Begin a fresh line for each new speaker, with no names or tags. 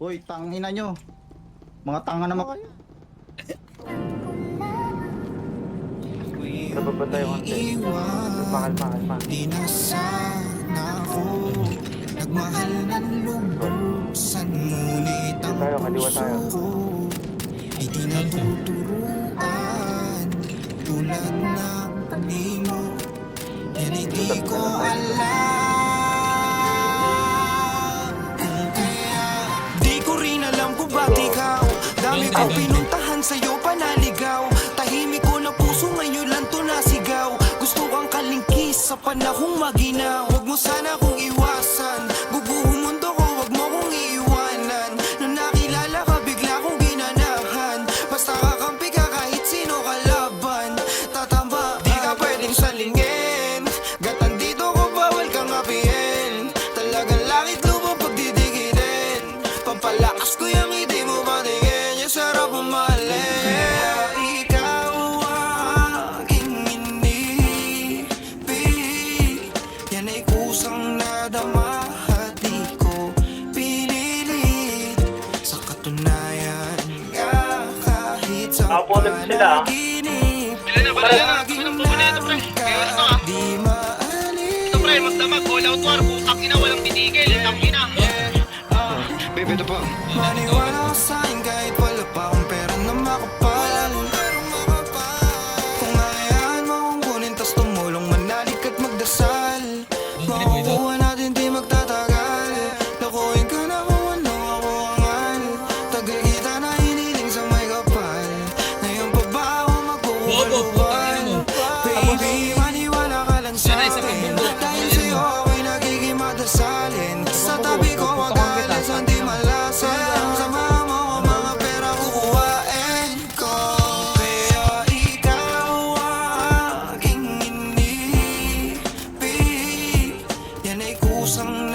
Hoy, tangina nyo. Mga tanga naman kayo.
Nababa tayo konti. Kalma.
Di na sana ako nagmahal ng lubuksan, ngunit ang puso ko ay di natuturuan. Tulad ng panimo, yan ay di ko alam. Kung kaya di ko rin alam kung ba't ikaw dami ko pinuntahan sa'yo panaligaw. Tahimik ko na puso ngayon lang to nasigaw. Gusto kang kalingkis sa panahong maginaw. Huwag mo sana kong iwasan, bubuong mundo ko huwag mo kong iiwanan. Nung nakilala ka bigla kong ginanahan. Basta kakampi ka kahit sino kalaban. Tatamba, di ka pwedeng salingin. Gatan dito ko bawal kang apihin. Talagang langit lupa pagdidikinin. Pampalakas ko yung hindi mo patingin. Yung sarap mo mahalin. Kusang nadama at di ko pinilit. Sa katunayan nga kahit sa panaginip laging naroon ka at di maalis.
Ito pre, magdamag, all out war, putang ina, walang titigil, ang ina.
Baby, ito pa. Maniwala ka sa'kin kahit wala pa akong pera na makapal. Kung hayaan mo akong kunin tas tumulong manalik at magdasal. Makukuha natin di magtatagal. Nakuhin ka na kung ano ako angal. Tagal kita na hiniling sa may kapal. Ngayon pa ba ako magkukubaluan? Baby, maniwala ka lang sa'kin. Dahil sa'yo ako'y nagiging madasalin. Sa tabi ko mag-aalas ang di malasan. Sama mo ko mga pera kukuhain ko. Kaya ikaw aking inipin. Yan ay kusang